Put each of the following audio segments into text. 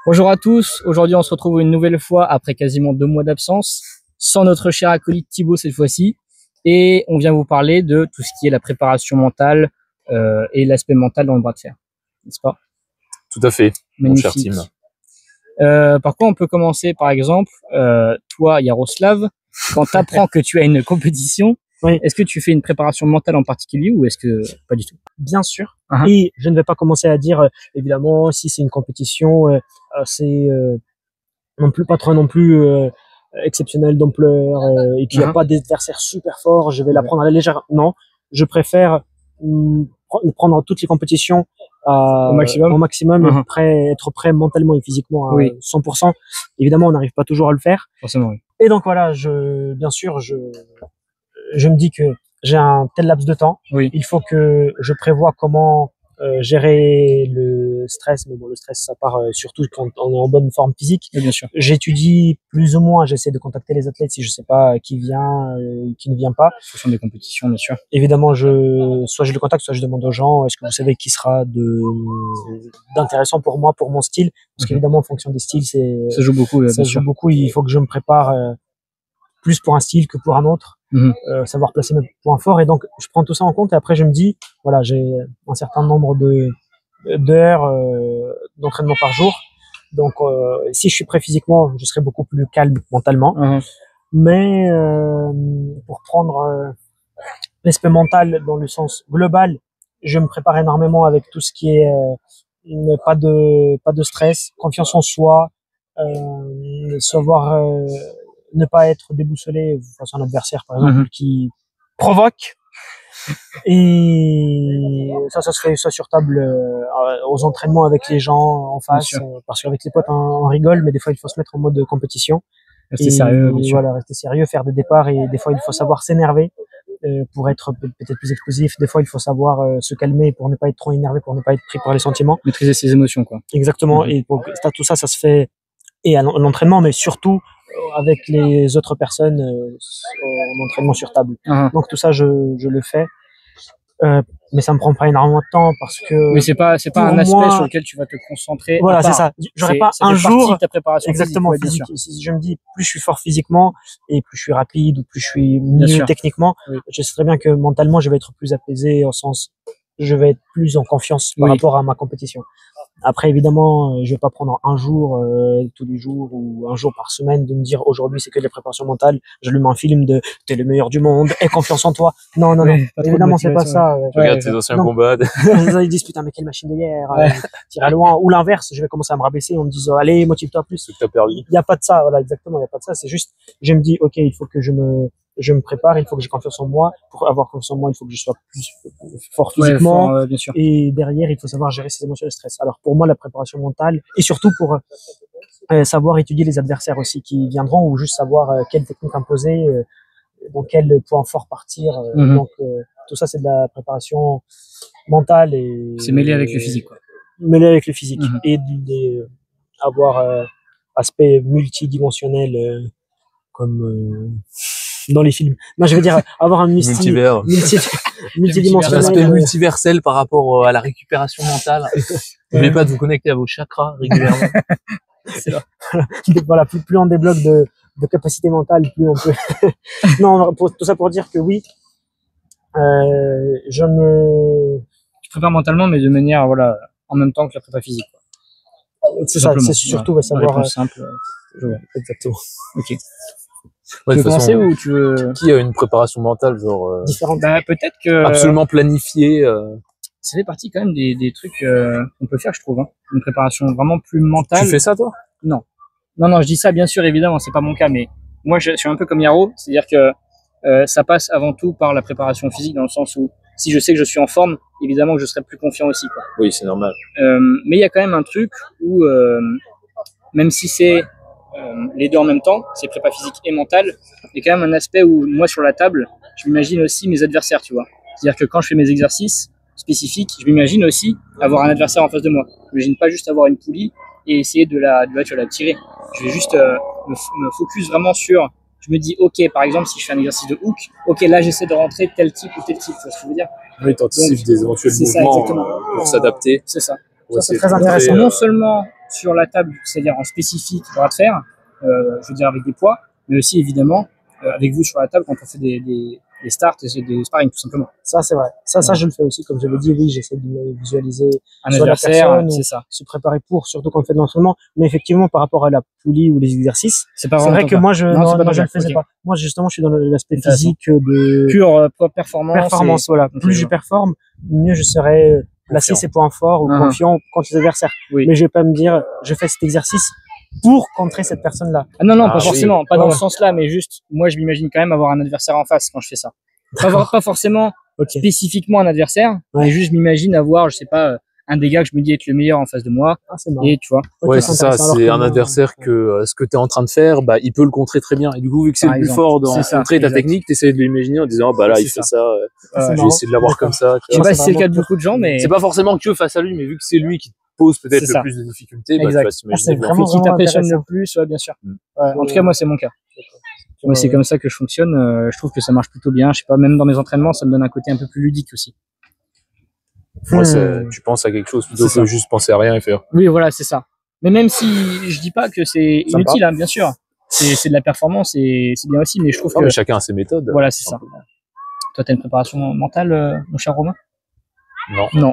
Bonjour à tous, aujourd'hui on se retrouve une nouvelle fois après quasiment 2 mois d'absence, sans notre cher acolyte Thibaut cette fois-ci, et on vient vous parler de tout ce qui est la préparation mentale et l'aspect mental dans le bras de fer, n'est-ce pas? Tout à fait, mon cher Magnifique. Tim. Par quoi on peut commencer par exemple, toi Yaroslav, quand tu apprends que tu as une compétition, oui. Est-ce que tu fais une préparation mentale en particulier ou est-ce que pas du tout? Bien sûr. Et je ne vais pas commencer à dire, évidemment, si c'est une compétition, c'est non plus pas trop non plus exceptionnel d'ampleur et qu'il n'y a pas d'adversaire super fort, je vais la prendre à la légère. Non, je préfère prendre toutes les compétitions au maximum et être prêt mentalement et physiquement à 100%. Évidemment, on n'arrive pas toujours à le faire. Forcément, oui. Et donc voilà, bien sûr, je me dis que j'ai un tel laps de temps. Oui. Il faut que je prévoie comment gérer le stress. Mais bon, le stress, ça part surtout quand on est en bonne forme physique. Oui, bien sûr. J'étudie plus ou moins. J'essaie de contacter les athlètes si je sais pas qui vient, qui ne vient pas. Ce sont des compétitions, bien sûr. Évidemment, soit je le contacte, soit je demande aux gens est-ce que vous savez qui sera d'intéressant pour moi, pour mon style. Parce qu'évidemment, en fonction des styles, ça joue beaucoup. Ça joue beaucoup. Il faut que je me prépare plus pour un style que pour un autre. Savoir placer mes points forts, et donc je prends tout ça en compte et après je me dis voilà, j'ai un certain nombre d'heures d'entraînement par jour, donc si je suis prêt physiquement, je serai beaucoup plus calme mentalement. Mais pour prendre l'aspect mental dans le sens global, je me prépare énormément avec tout ce qui est pas de stress, confiance en soi, savoir ne pas être déboussolé face à un adversaire, par exemple, qui provoque. Et ça se fait ça sur table aux entraînements avec les gens en face, parce qu'avec les potes on rigole, mais des fois il faut se mettre en mode compétition. Rester sérieux, bien sûr. Voilà, rester sérieux, faire des départs, et des fois il faut savoir s'énerver pour être peut-être plus explosif. Des fois il faut savoir se calmer pour ne pas être trop énervé, pour ne pas être pris par les sentiments. Maîtriser ses émotions, quoi. Exactement. Et tout ça se fait et à l'entraînement, mais surtout avec les autres personnes en entraînement sur table. Donc tout ça, je le fais. Mais ça me prend pas énormément de temps parce que. Mais c'est pas un aspect sur lequel tu vas te concentrer. Voilà, c'est ça. J'aurais pas un jour. De ta préparation exactement. Physique, si je me dis plus je suis fort physiquement et plus je suis rapide ou plus je suis mieux techniquement, je sais très bien que mentalement je vais être plus apaisé, au sens je vais être plus en confiance par rapport à ma compétition. Après, évidemment, je vais pas prendre un jour tous les jours ou un jour par semaine de me dire aujourd'hui c'est que de la préparation mentale. J'allume un film de t'es le meilleur du monde, aie confiance en toi. Non, évidemment c'est pas ça. Regarde tes anciens combats. Ils disent putain mais quelle machine de guerre, tire loin. Ou l'inverse, je vais commencer à me rabaisser, on me dit allez motive-toi plus. C'est que t'as perdu. Il y a pas de ça, voilà, exactement, il y a pas de ça. C'est juste, je me dis ok, il faut que je me prépare, il faut que j'ai confiance en moi. Pour avoir confiance en moi, il faut que je sois plus fort physiquement. Bien sûr. Et derrière, il faut savoir gérer ses émotions et le stress. Alors pour moi, la préparation mentale, et surtout pour savoir étudier les adversaires aussi qui viendront, ou juste savoir quelle technique imposer, dans quel point fort partir. Donc tout ça, c'est de la préparation mentale. Et c'est mêlé avec le physique, quoi. Mêlé avec le physique. Et avoir aspect multidimensionnel comme dans les films. Non, je veux dire avoir un multivers, multidimensionnel, l'aspect multiversel par rapport à la récupération mentale. N'oubliez pas de vous connecter à vos chakras régulièrement. C'est là. Voilà, plus on débloque de capacité mentale, plus on peut. Non, tout ça pour dire que oui, tu prépares mentalement, mais de manière en même temps que la prépa physique, quoi. C'est ça, c'est surtout savoir. Simple. Exactement. Ok. Ouais, tu veux commencer ou tu veux... Qui a une préparation mentale genre différente? Peut-être que absolument planifiée. Ça fait partie quand même des trucs qu'on peut faire, je trouve. Une préparation vraiment plus mentale. Tu fais ça, toi? Non, je dis ça bien sûr, évidemment, c'est pas mon cas, mais moi je suis un peu comme Yaro, c'est-à-dire que ça passe avant tout par la préparation physique, dans le sens où si je sais que je suis en forme, évidemment que je serai plus confiant aussi, quoi. Oui, c'est normal. Mais il y a quand même un truc où même si c'est les deux en même temps, c'est prépa physique et mentale, il y a quand même un aspect où moi sur la table, je m'imagine aussi mes adversaires, tu vois. C'est-à-dire que quand je fais mes exercices spécifiques, je m'imagine aussi avoir un adversaire en face de moi. Je m'imagine pas juste avoir une poulie et essayer de la tirer. Je vais juste me focus vraiment sur, je me dis ok, par exemple si je fais un exercice de hook, ok là j'essaie de rentrer tel type ou tel type, tu vois ce que je veux dire. Oui, t'anticipes des éventuels mouvements pour s'adapter. C'est ça. Ça, c'est très intéressant. Non seulement sur la table, c'est-à-dire en spécifique bras de fer, je veux dire avec des poids, mais aussi évidemment avec vous sur la table quand on fait des starts et des sparring tout simplement. Ça c'est vrai. Ça je le fais aussi, comme je l'ai dit, oui, j'essaie de me visualiser un adversaire, c'est ça. Se préparer pour, surtout quand on fait de l'entraînement. Mais effectivement, par rapport à la poulie ou les exercices, c'est vrai que moi je le faisais pas. Moi justement, je suis dans l'aspect physique de pure performance. Voilà. Plus je performe, mieux je serai placer ses points forts ou confiant contre les adversaires. Oui. Mais je vais pas me dire, je fais cet exercice pour contrer cette personne-là. Ah non, pas forcément, pas dans ce sens-là, mais juste, moi, je m'imagine quand même avoir un adversaire en face quand je fais ça. Pas forcément spécifiquement un adversaire, mais juste, je m'imagine avoir, je sais pas, un des gars que je me dis être le meilleur en face de moi. Et tu vois. Ouais, c'est ça, c'est un adversaire que ce que tu es en train de faire, bah, il peut le contrer très bien. Et du coup, vu que c'est le plus fort dans contrer ta technique, tu essaies de l'imaginer en disant, bah là, il fait ça, je vais essayer de l'avoir comme ça. Je sais pas si c'est le cas de beaucoup de gens, mais. C'est pas forcément que face à lui, mais vu que c'est lui qui pose peut-être le plus de difficultés, bah, tu vas s'imaginer. Vraiment qui t'impressionne le plus, bien sûr. En tout cas, moi, c'est mon cas. Moi, c'est comme ça que je fonctionne. Je trouve que ça marche plutôt bien. Je sais pas, même dans mes entraînements, ça me donne un côté un peu plus ludique aussi. Moi, tu penses à quelque chose plutôt que juste penser à rien et faire. Oui, voilà, c'est ça. Mais même si je dis pas que c'est inutile, hein, bien sûr. C'est de la performance et c'est bien aussi, mais je trouve que. Mais chacun a ses méthodes. Voilà, c'est ça. Toi, t'as une préparation mentale, mon cher Romain? Non.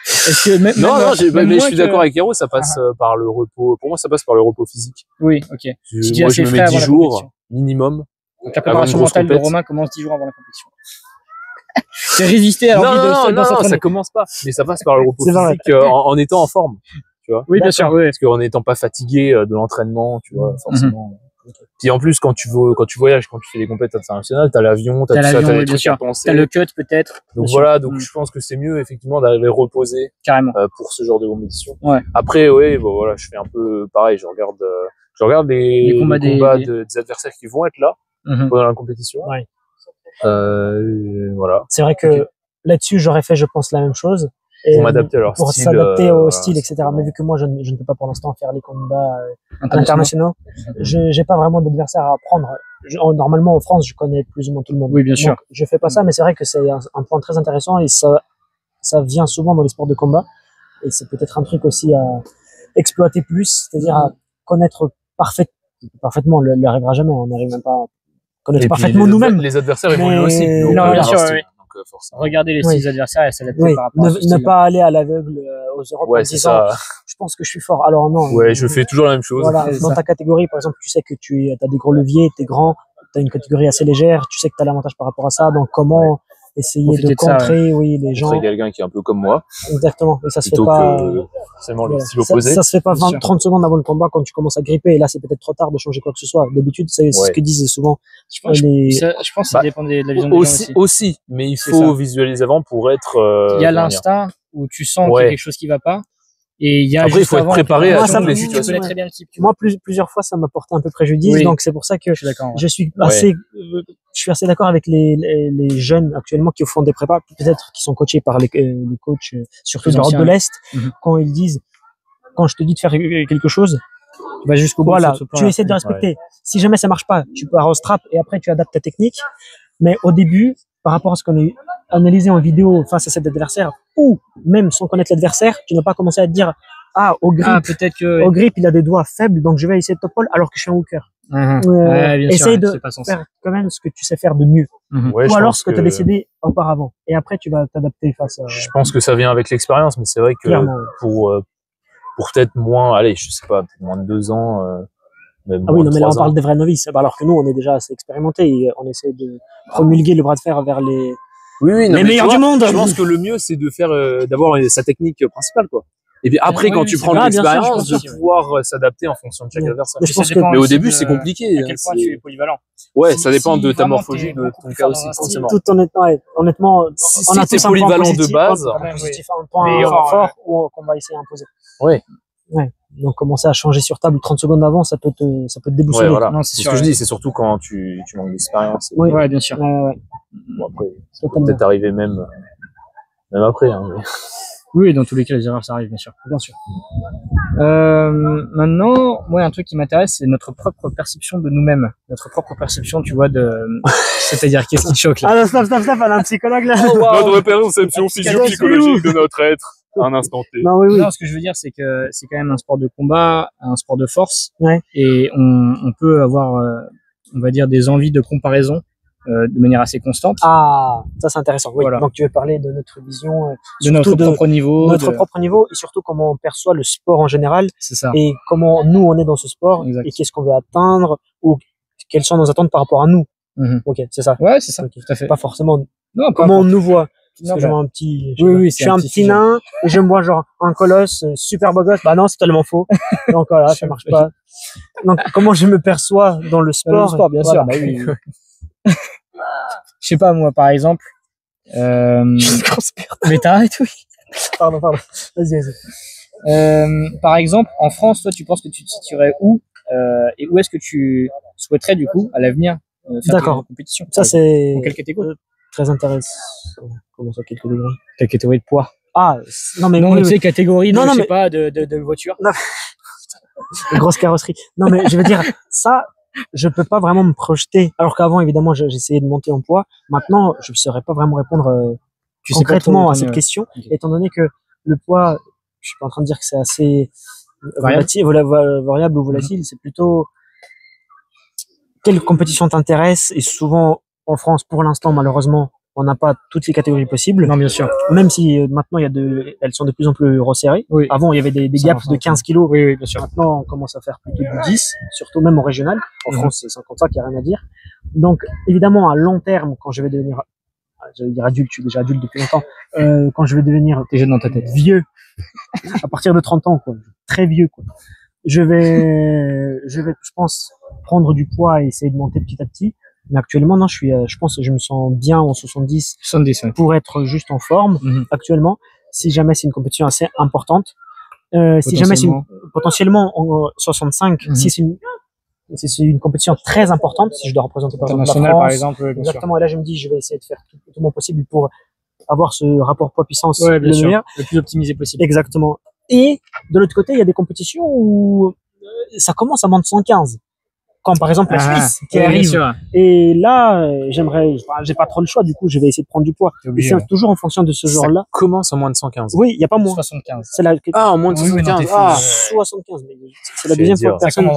Est-ce que même, mais je suis d'accord avec Hero, ça passe par le repos. Pour moi, ça passe par le repos physique. Oui, ok. Moi, je me mets 10 jours minimum. Donc la préparation mentale de Romain commence 10 jours avant la compétition. C'est résister à l'envie de s'entraîner. Non, ça commence pas. Mais ça passe par le repos physique en étant en forme. Tu vois. Oui, bien sûr. Oui. Parce qu'en n'étant pas fatigué de l'entraînement, tu vois, forcément. Puis en plus, quand tu voyages, quand tu fais des compétitions internationales, t'as l'avion, t'as les trucs à penser. T'as le cut peut-être. Donc voilà, je pense que c'est mieux effectivement d'arriver reposé. Carrément. Pour ce genre de compétition. Ouais. Après, bon voilà, je fais un peu pareil. Je regarde les combats des adversaires qui vont être là pendant la compétition. Ouais. Voilà. C'est vrai que là-dessus, j'aurais fait, je pense, la même chose. Pour m'adapter à leur pour style. S'adapter au style, etc. Mais vu que moi, je ne peux pas pour l'instant faire les combats internationaux, j'ai pas vraiment d'adversaire à prendre. Normalement, en France, je connais plus ou moins tout le monde. Oui, bien sûr. Je fais pas ça, mais c'est vrai que c'est un point très intéressant et ça vient souvent dans les sports de combat. Et c'est peut-être un truc aussi à exploiter plus, c'est-à-dire à connaître parfaitement. On ne arrivera jamais, on n'arrive même pas à connaître parfaitement nous-mêmes. Les adversaires évoluent aussi. Non, bien sûr, oui. Regardez les styles adversaires et s'adapter par rapport à ne pas aller à l'aveugle aux Europes en disant je pense que je suis fort. Alors non. Ouais, je fais toujours la même chose. Voilà, dans ta catégorie, par exemple, tu sais que tu as des gros leviers, t'es grand, t'as une catégorie assez légère, tu sais que t'as l'avantage par rapport à ça. Donc comment essayer de contrer les gens. C'est quelqu'un qui est un peu comme moi. Exactement. Et ça se fait pas. Forcément le style opposé. Ça se fait pas 30 secondes avant le combat quand tu commences à gripper. Et là, c'est peut-être trop tard de changer quoi que ce soit. D'habitude, c'est ce que disent souvent. Je pense que ça dépend de la vision des gens aussi. Mais il faut visualiser avant pour être. Il y a l'instinct où tu sens qu'il y a quelque chose qui va pas. Et il y a après, il faut être préparé à toutes les situations. Tu connais très bien le type. Moi, plusieurs fois, ça m'a porté un peu préjudice. Donc, c'est pour ça que je suis assez d'accord avec les jeunes actuellement qui font des prépas, peut-être qui sont coachés par les coachs, surtout de l'Europe de l'Est, quand ils disent, quand je te dis de faire quelque chose, tu vas jusqu'au bout. Voilà, tu essaies de respecter. Si jamais ça marche pas, tu pars au strap et après tu adaptes ta technique. Mais au début, par rapport à ce qu'on a analysé en vidéo face à cet adversaire, ou même sans connaître l'adversaire, tu n'as pas commencé à te dire au grip il a des doigts faibles, donc je vais essayer de top-pull alors que je suis un hooker. Essaye de faire quand même ce que tu sais faire de mieux, ou alors ce que tu as décidé auparavant, et après tu vas t'adapter face à... Je pense que ça vient avec l'expérience, mais c'est vrai que pour peut-être moins, allez, je sais pas, moins de 2 ans. Mais là on parle des vrais novices, alors que nous on est déjà assez expérimentés et on essaie de promulguer le bras de fer vers les les meilleurs du monde. Je pense que le mieux c'est de faire d'avoir sa technique principale, quoi. Et puis après, quand tu prends l'expérience, de pouvoir s'adapter en fonction de chaque adversaire. Mais au début, c'est compliqué. À quel point tu es polyvalent. Ouais, ça dépend de ta morphologie, de ton cas aussi, forcément. Tout honnêtement, si t'es polyvalent de base, un point fort qu'on va essayer d'imposer. Ouais. Donc commencer à changer sur table 30 secondes avant, ça peut te déboussoler. Ouais, voilà. C'est ce que je dis, c'est surtout quand tu manques d'expérience. Ouais, bien sûr. Bon, après, ça peut peut-être arriver même après. Oui, dans tous les cas, les erreurs, ça arrive, bien sûr. Maintenant, moi, un truc qui m'intéresse, c'est notre propre perception de nous-mêmes. Notre propre perception, tu vois, c'est-à-dire, qu'est-ce qui te choque, là? Ah, non, stop, elle a un psychologue, là. Notre perception physio-psychologique de notre être. à un instant T. Non, oui. Non, ce que je veux dire, c'est que c'est quand même un sport de combat, un sport de force, ouais. Et on peut avoir, on va dire, des envies de comparaison de manière assez constante. Ah, ça c'est intéressant. Oui. Voilà. Donc tu veux parler de notre vision, de notre propre niveau, propre niveau, et surtout comment on perçoit le sport en général. C'est ça. Et comment nous on est dans ce sport, exact. Et qu'est-ce qu'on veut atteindre, ou quelles sont nos attentes par rapport à nous. Ok, c'est ça. Ouais, c'est ça. Okay. Tout à fait. Pas forcément. Non, comment on nous voit. Parce non, que je vois un petit. Oui, je suis un petit nain et je me vois genre un colosse super beau gosse. Bah non, c'est tellement faux. Donc voilà, ça marche pas. Donc comment je me perçois dans le sport. Dans le sport, bien sûr. Bah, oui. Je sais pas moi, par exemple. Mais t'arrêtes, oui. Pardon. Vas-y. Par exemple, en France, toi, tu penses que tu te situerais où et où est-ce que tu souhaiterais du coup à l'avenir faire une compétition? Ça c'est. En quelle catégorie? Très intéressant. Comment ça, quelle catégorie? Quelle catégorie de poids? Ah, non mais non, tu sais, catégorie de, je sais pas, de voiture. Non. Grosse carrosserie. Non mais je veux dire, ça, je peux pas vraiment me projeter. Alors qu'avant, évidemment, j'essayais de monter en poids. Maintenant, je ne saurais pas vraiment répondre concrètement à cette question, étant donné que le poids, je suis pas en train de dire que c'est assez variable ou volatile, c'est plutôt quelle compétition t'intéresse. Et souvent, en France, pour l'instant, malheureusement, on n'a pas toutes les catégories possibles. Non, bien sûr. Même si maintenant, elles sont de plus en plus resserrées. Oui. Avant, il y avait des gaps de 15 kilos. Oui, bien sûr. Maintenant, on commence à faire plutôt du 10, surtout même au régional. En France, c'est 55, il n'y a rien à dire. Donc, évidemment, à long terme, quand je vais devenir, j'allais dire adulte, je suis déjà adulte depuis longtemps, quand je vais devenir t'es jeune dans ta tête, vieux, à partir de 30 ans, quoi, très vieux, quoi. Je vais, je pense, prendre du poids et essayer de monter petit à petit. Mais actuellement, non, je pense que je me sens bien en 70 ouais. Pour être juste en forme, actuellement. Si jamais c'est une compétition assez importante, si jamais c'est potentiellement en 65, si c'est une compétition très importante, si je dois représenter par exemple la France, par exemple, exactement. Et là, je me dis, je vais essayer de faire tout mon possible pour avoir ce rapport poids-puissance le meilleur, le plus optimisé possible. Exactement. Et de l'autre côté, il y a des compétitions où ça commence à moins de 115. Comme par exemple la Suisse qui arrive. Et là, j'ai pas trop le choix, du coup, je vais essayer de prendre du poids. Et c'est toujours en fonction de ce genre-là. Ça commence en moins de 115. Oui, il n'y a pas moins. 75. C'est la... en moins de 75. 75. C'est la deuxième fois personne.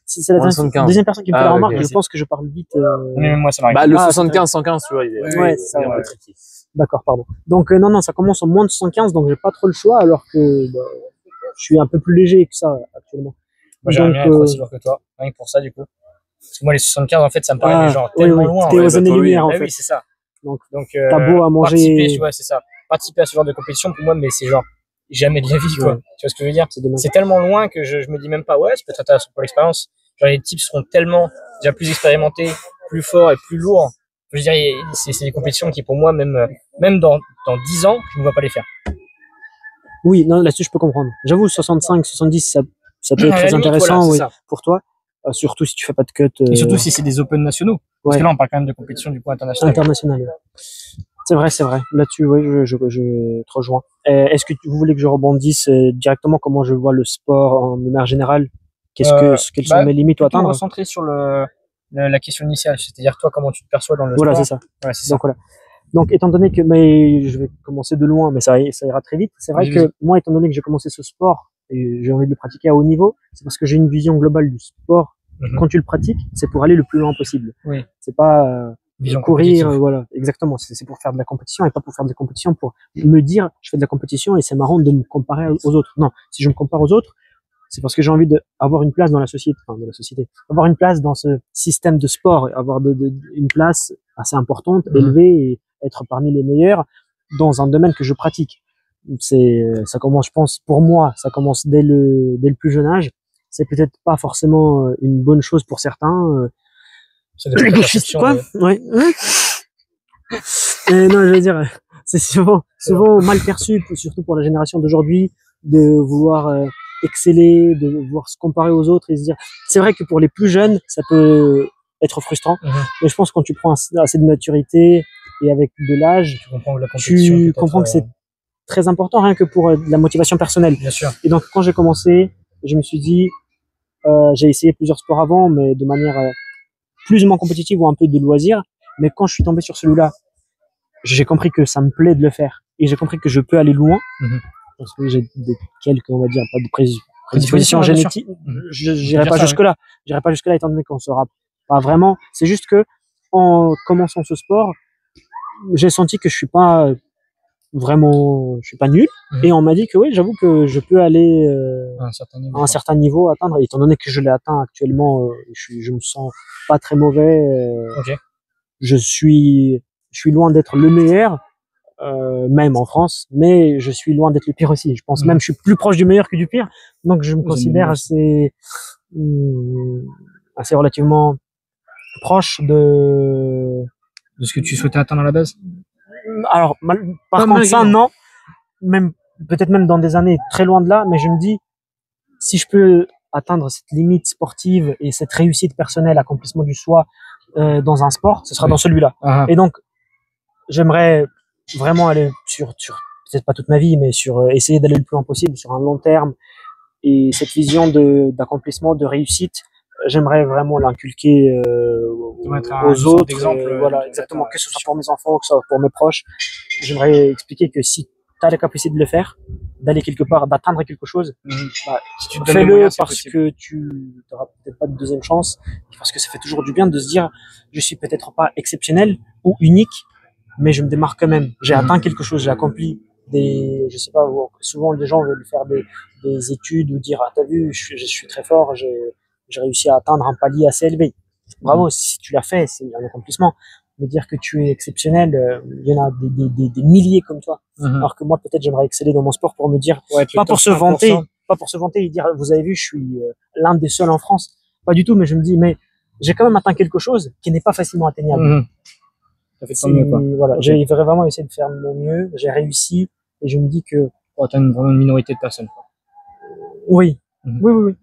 C'est la deuxième personne qui me fait la remarque. Je pense que je parle vite. Mais moi, ça m'arrive. Bah, le 75, 115, tu vois, il est un peu tricky. D'accord, pardon. Donc, non, ça commence en moins de 75, donc j'ai pas trop le choix, alors que, je suis un peu plus léger que ça, actuellement. Moi, j'aimerais bien être aussi lourd que toi, rien que pour ça, du coup. Parce que moi, les 75, en fait, ça me paraît genre tellement loin. T'es aux années-lumière, en fait. Oui, c'est ça. Donc t'as beau à manger. Participer à ce genre de compétition, pour moi, mais c'est genre jamais de la vie, quoi. Tu vois ce que je veux dire? C'est tellement loin que je me dis même pas, ouais, c'est peut-être intéressant pour l'expérience. Genre, les types seront tellement déjà plus expérimentés, plus forts et plus lourds. Je veux dire, c'est des compétitions qui, pour moi, même dans 10 ans, je ne vois pas les faire. Oui, non, là-dessus, je peux comprendre. J'avoue, 65, 70, ça peut être très intéressant, voilà, pour toi. Surtout si tu fais pas de cut. Et surtout si c'est des Open nationaux. Parce que là, on parle quand même de compétition du coup internationale. C'est vrai. Là-dessus, oui, je te rejoins. Est-ce que vous voulez que je rebondisse directement comment je vois le sport en manière générale? Quelles sont mes limites à atteindre? Recentrer sur la question initiale, c'est-à-dire toi, comment tu te perçois dans le sport. Voilà, c'est ça. Donc voilà. Donc, étant donné que, mais je vais commencer de loin, mais ça ira très vite. C'est vrai que moi, étant donné que j'ai commencé ce sport et j'ai envie de le pratiquer à haut niveau, c'est parce que j'ai une vision globale du sport. Quand tu le pratiques, c'est pour aller le plus loin possible. Oui. C'est pas courir, voilà, exactement. C'est pour faire de la compétition et pas pour faire de la compétition pour me dire je fais de la compétition et c'est marrant de me comparer aux autres. Non, si je me compare aux autres, c'est parce que j'ai envie d'avoir une place dans la société, avoir une place dans ce système de sport, avoir une place assez importante, élevée et être parmi les meilleurs dans un domaine que je pratique. Ça commence, je pense, pour moi, ça commence dès le plus jeune âge. C'est peut-être pas forcément une bonne chose pour certains. Ça dépend de la perception. Quoi? Ouais. Non, je veux dire, c'est souvent mal perçu, surtout pour la génération d'aujourd'hui, de vouloir exceller, de vouloir se comparer aux autres et se dire. C'est vrai que pour les plus jeunes, ça peut être frustrant, mais je pense que quand tu prends assez de maturité et avec de l'âge, tu comprends que c'est très important, rien que pour la motivation personnelle. Bien sûr. Et donc, quand j'ai commencé, je me suis dit, j'ai essayé plusieurs sports avant, mais de manière plus ou moins compétitive ou un peu de loisir. Mais quand je suis tombé sur celui-là, j'ai compris que ça me plaît de le faire et j'ai compris que je peux aller loin. parce que j'ai quelques, on va dire, pas de prédisposition génétique. J'irai pas jusque-là. J'irai pas jusque-là étant donné qu'on saura pas vraiment. C'est juste que, en commençant ce sport, j'ai senti que je suis pas nul. Et on m'a dit que oui, j'avoue que je peux aller à un certain niveau atteindre. Et étant donné que je l'ai atteint actuellement, je me sens pas très mauvais. Je suis loin d'être le meilleur, même en France, mais je suis loin d'être le pire aussi. Je pense même que je suis plus proche du meilleur que du pire. Donc je me considère assez relativement proche de ce que tu souhaitais atteindre à la base. Alors, par contre, ça, non. Même, peut-être même dans des années très loin de là, mais je me dis, si je peux atteindre cette limite sportive et cette réussite personnelle, accomplissement du soi, dans un sport, ce sera dans celui-là. Et donc, j'aimerais vraiment aller sur, peut-être pas toute ma vie, mais essayer d'aller le plus loin possible sur un long terme. Et cette vision d'accomplissement, de réussite, j'aimerais vraiment l'inculquer aux autres. Voilà, exactement. Que ce soit pour mes enfants, que ce soit pour mes proches. J'aimerais expliquer que si tu as la capacité de le faire, d'aller quelque part, d'atteindre quelque chose, si fais-le parce que tu n'auras peut-être pas de deuxième chance, parce que ça fait toujours du bien de se dire, je suis peut-être pas exceptionnel ou unique, mais je me démarque quand même. J'ai atteint quelque chose, j'ai accompli je sais pas, souvent les gens veulent faire des études ou dire, ah, t'as vu, je suis très fort, j'ai réussi à atteindre un palier assez élevé. Bravo, si tu l'as fait, c'est un accomplissement. Mais dire que tu es exceptionnel, il y en a des milliers comme toi. Alors que moi, peut-être, j'aimerais exceller dans mon sport pour me dire, pas pour se vanter et dire, vous avez vu, je suis l'un des seuls en France. Pas du tout, mais je me dis, mais j'ai quand même atteint quelque chose qui n'est pas facilement atteignable. Ça fait tant mieux, quoi. Voilà, j'ai vraiment essayé de faire mon mieux, j'ai réussi, et je me dis que... Pour atteindre vraiment une minorité de personnes, quoi. Oui. Oui.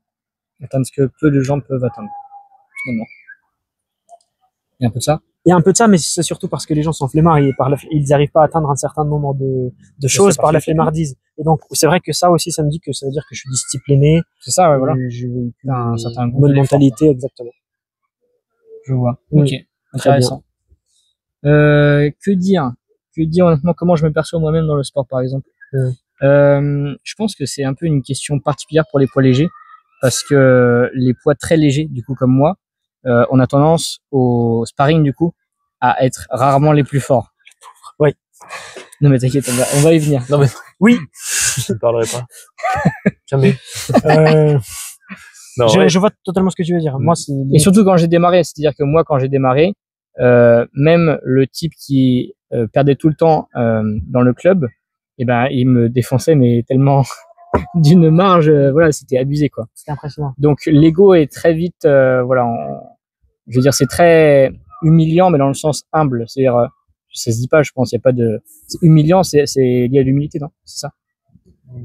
Atteindre ce que peu de gens peuvent atteindre, finalement. Il y a un peu de ça. Il y a un peu de ça, mais c'est surtout parce que les gens sont flemmards et ils n'arrivent pas à atteindre un certain nombre de choses par la flemmardise. Et donc, c'est vrai que ça aussi, ça me dit que ça veut dire que je suis discipliné. C'est ça, ouais, voilà. J'ai un certain bonne mentalité, exactement. Je vois. Ok. Intéressant. Que dire honnêtement, comment je me perçois moi-même dans le sport, par exemple. Je pense que c'est un peu une question particulière pour les poids légers, parce que les poids très légers, du coup, comme moi, on a tendance au sparring, du coup, à être rarement les plus forts. Oui. Non, mais t'inquiète, on va y venir. Non, mais oui. Je ne parlerai pas. Jamais. Non, je vois totalement ce que tu veux dire. Moi, et surtout quand j'ai démarré, c'est-à-dire que moi, quand j'ai démarré, même le type qui perdait tout le temps dans le club, et ben, il me défonçait, mais tellement d'une marge, voilà, c'était abusé, quoi. C'était impressionnant. Donc l'ego est très vite, voilà, je veux dire, c'est très humiliant, mais dans le sens humble. C'est-à-dire, ça se dit pas, je pense, il y a pas de, c'est humiliant, c'est lié à l'humilité, non? C'est ça?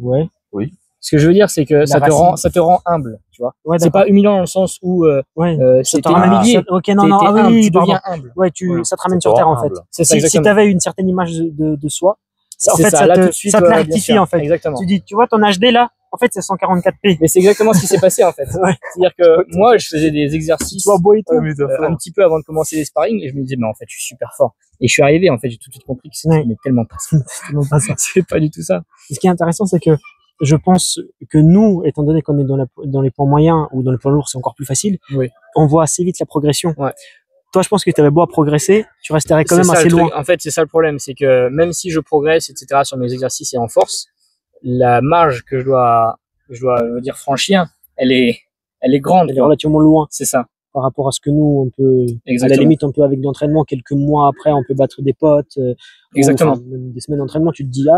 Ouais. Oui. Ce que je veux dire, c'est que ça te rend humble, tu vois. Ouais, c'est pas humiliant dans le sens où ça te ramène humilié. Ok, non, oui, tu deviens humble. Ouais, ça te ramène sur terre, en fait. C'est ça, si t'avais une certaine image de soi, en fait, ça te clarifie, en fait. Exactement. Tu dis, tu vois, ton HD là, en fait, c'est 144p. Mais c'est exactement ce qui s'est passé, en fait. C'est-à-dire que moi, je faisais des exercices un petit peu avant de commencer les sparring, et je me disais, mais en fait, je suis super fort. Et je suis arrivé, en fait, j'ai tout de suite compris que c'était tellement pas ça. C'est pas du tout ça. Et ce qui est intéressant, c'est que je pense que nous, étant donné qu'on est dans les poids moyens ou dans les poids lourds, c'est encore plus facile. Oui. On voit assez vite la progression. Ouais. Toi, je pense que tu avais beau à progresser, tu resterais quand même assez loin. En fait, c'est ça le problème, c'est que même si je progresse, etc., sur mes exercices et en force, la marge que je dois dire franchir, elle est grande. Elle est relativement loin. C'est ça. Par rapport à ce que nous, on peut, à la limite, on peut avec d'entraînement, quelques mois après, on peut battre des potes. Exactement. Même des semaines d'entraînement, tu te dis,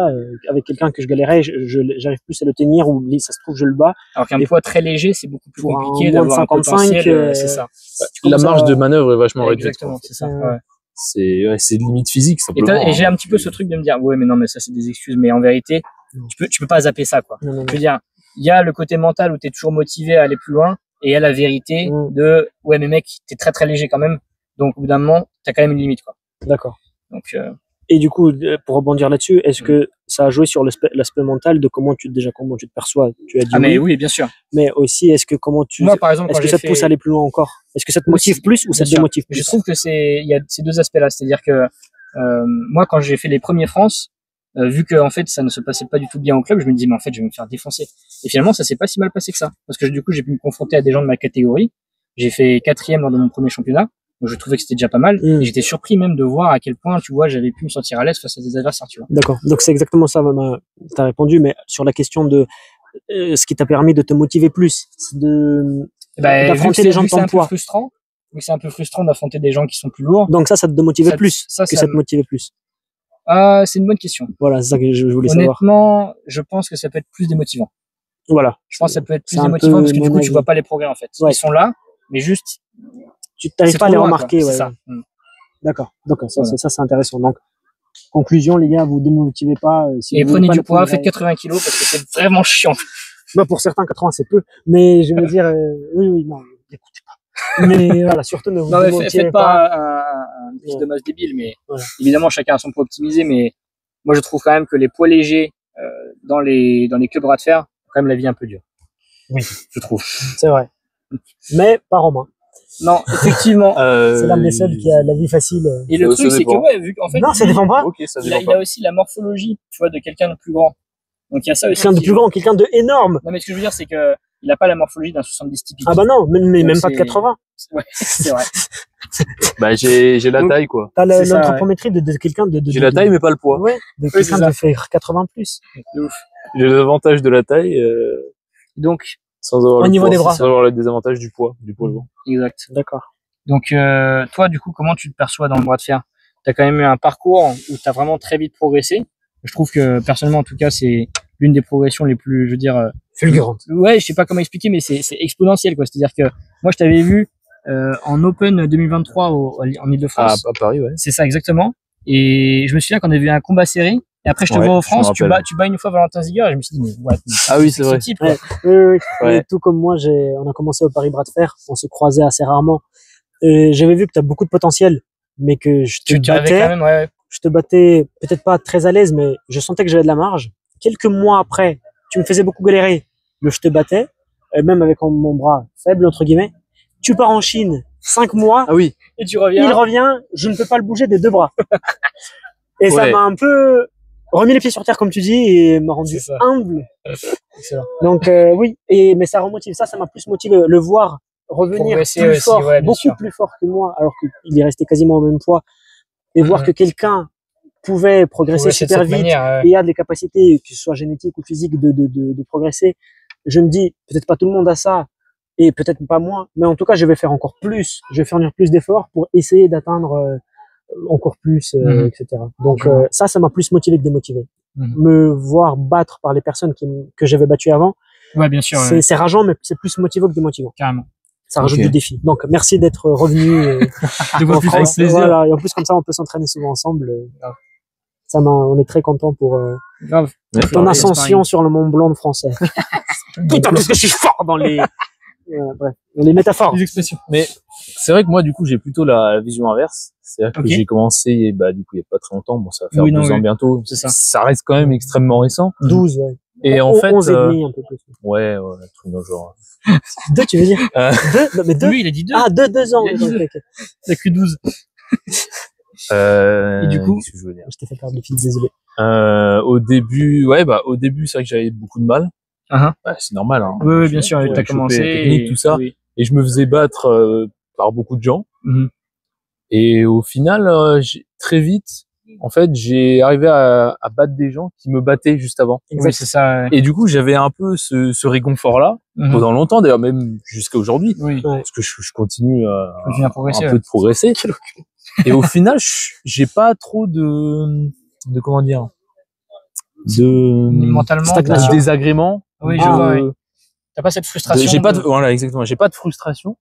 avec quelqu'un que je galérais, j'arrive plus à le tenir, ou ça se trouve, je le bats. Alors qu'un poids très léger, c'est beaucoup plus compliqué d'avoir un 55, c'est ça. La marge de manœuvre est vachement réduite. Exactement, c'est ça. C'est limite physique, simplement. Et j'ai un petit peu ce truc de me dire, ouais, mais non, mais ça, c'est des excuses, mais en vérité, tu peux pas zapper ça, quoi. Non. Je veux dire, il y a le côté mental où t'es toujours motivé à aller plus loin, et il y a la vérité de, ouais, mais mec, t'es très très léger quand même, donc au bout d'un moment, t'as quand même une limite, quoi. D'accord. Donc, et du coup, pour rebondir là-dessus, est-ce que ça a joué sur l'aspect mental de comment tu te perçois? Tu as dit mais oui, bien sûr. Mais aussi, moi, par exemple, est-ce que ça te pousse à aller plus loin encore? Est-ce que ça te motive plus ou ça te démotive plus? Je trouve que il y a ces deux aspects-là. C'est-à-dire que, moi, quand j'ai fait les premiers France, vu que en fait ça ne se passait pas du tout bien au club, je me disais mais en fait je vais me faire défoncer. Et finalement ça s'est pas si mal passé que ça, parce que du coup j'ai pu me confronter à des gens de ma catégorie. J'ai fait 4e lors de mon premier championnat, donc je trouvais que c'était déjà pas mal. Et j'étais surpris même de voir à quel point, tu vois, j'avais pu me sentir à l'aise face à des adversaires, tu vois. D'accord. Donc c'est exactement ça, t'as répondu, mais sur la question de ce qui t'a permis de te motiver plus, c'est d'affronter les gens de ton poids. C'est un peu frustrant d'affronter des gens qui sont plus lourds. Donc ça te motivait plus ça te motivait plus. C'est une bonne question. Voilà, c'est ça que je voulais savoir. Honnêtement, je pense que ça peut être plus démotivant. Voilà. Je pense que ça peut être plus démotivant parce que du coup, tu vois pas les progrès, en fait. Ouais. Ils sont là, mais juste. Tu n'arrives pas à les remarquer, ouais. C'est ça. D'accord. Donc, ça, c'est intéressant. Donc, conclusion, les gars, vous ne démotivez pas. Et prenez du poids, faites 80 kilos parce que c'est vraiment chiant. Bah, pour certains, 80, c'est peu. Mais je veux dire, oui, non, n'écoutez pas. Mais voilà, surtout ne vous démotivez pas un prise de masse débile, mais évidemment, chacun a son poids optimisé, mais moi, je trouve quand même que les poids légers, dans les clubs bras de fer, quand même la vie un peu dure. Oui. Je trouve. C'est vrai. Mais pas Romain. Non, effectivement. C'est l'un des seuls qui a la vie facile. Et le truc, c'est que, vu qu'en fait. Non, ça dépend pas. Okay, il a aussi la morphologie, tu vois, de quelqu'un de plus grand. Donc, il y a ça aussi. Quelqu'un de plus grand, quelqu'un de énorme. Non, mais ce que je veux dire, c'est que, il a pas la morphologie d'un 70 typique. Ah bah non, mais même pas de 80. Ouais, c'est vrai. Bah, j'ai la taille, quoi. T'as l'anthropométrie de quelqu'un de j'ai la taille, mais pas le poids. Ouais, de quelqu'un de fait 80 plus. C'est ouf. J'ai l'avantage de la taille, donc, sans avoir au niveau des bras. Sans avoir le désavantage du poids lourd. Exact. D'accord. Donc, toi, du coup, comment tu te perçois dans le bras de fer? T'as quand même eu un parcours où t'as vraiment très vite progressé. Je trouve que, personnellement, en tout cas, c'est l'une des progressions les plus, je veux dire, fulgurantes. Ouais, je sais pas comment expliquer, mais c'est exponentiel, quoi. C'est-à-dire que, moi, je t'avais vu, en Open 2023 en Ile-de-France. À Paris, ouais. C'est ça, exactement. Et je me souviens qu'on avait eu un combat serré. Et après, je te vois en France, tu bats une fois Valentin Ziegler, et je me suis dit, mais ouais. Ah oui, c'est vrai. Type, oui. Et tout comme moi, on a commencé au Paris Bras de Fer. On se croisait assez rarement. Et j'avais vu que t'as beaucoup de potentiel, mais que je te battais. Quand même, ouais. Je te battais peut-être pas très à l'aise, mais je sentais que j'avais de la marge. Quelques mois après, tu me faisais beaucoup galérer, mais je te battais, même avec mon bras faible, entre guillemets. Tu pars en Chine, 5 mois. Ah oui. Et tu reviens. Il revient, je ne peux pas le bouger des 2 bras. Et ça m'a un peu remis les pieds sur terre, comme tu dis, et m'a rendu humble. Donc, oui. Mais ça remotive. Ça m'a plus motivé. Le voir revenir plus fort, beaucoup plus fort que moi, alors qu'il est resté quasiment au même poids. Et voir que quelqu'un pouvait progresser super vite et a des capacités, que ce soit génétiques ou physiques, de progresser. Je me dis, peut-être pas tout le monde a ça, et peut-être pas moi, mais en tout cas, je vais faire encore plus. Je vais fournir plus d'efforts pour essayer d'atteindre encore plus, etc. Donc, ça m'a plus motivé que démotivé. Me voir battre par les personnes que j'avais battues avant. Ouais, bien sûr. C'est rageant, mais c'est plus motivant que démotivant. Carrément. Ça rajoute du défi. Donc, merci d'être revenu en France. Voilà. Et en plus, comme ça, on peut s'entraîner souvent ensemble. On est très content pour ton ascension sur le Mont Blanc de français. Putain, parce que je suis fort dans les les métaphores. Les expressions. Mais c'est vrai que moi, du coup, j'ai plutôt la vision inverse. C'est-à-dire que j'ai commencé, du coup, il y a pas très longtemps. Bon, ça va faire 2 ans bientôt. C'est ça. Ça reste quand même extrêmement récent. 12, ouais. Et en fait, 11 et demi, un peu plus. Ouais, truc dans le genre. 2, tu veux dire? 2? Non, mais 2? Lui, il a dit 2. Ah, 2 ans. T'as que 12. Et du coup, qu'est-ce que je veux dire? Je t'ai fait perdre le fil, désolé. Au début, c'est vrai que j'avais beaucoup de mal. C'est normal, hein. Oui, bien sûr, t'as commencé. Technique, tout ça. Oui. Et je me faisais battre, par beaucoup de gens. Et au final, très vite, en fait, j'ai arrivé à battre des gens qui me battaient juste avant. Oui, c'est ça. Ouais. Et du coup, j'avais un peu ce réconfort-là, pendant longtemps, d'ailleurs, même jusqu'à aujourd'hui. Oui. Parce que je continue à progresser, un peu de progresser. Et au final, j'ai pas trop de comment dire, mentalement, de désagrément. Oui, je vois. Oui. T'as pas cette frustration. Voilà, exactement. J'ai pas de frustration.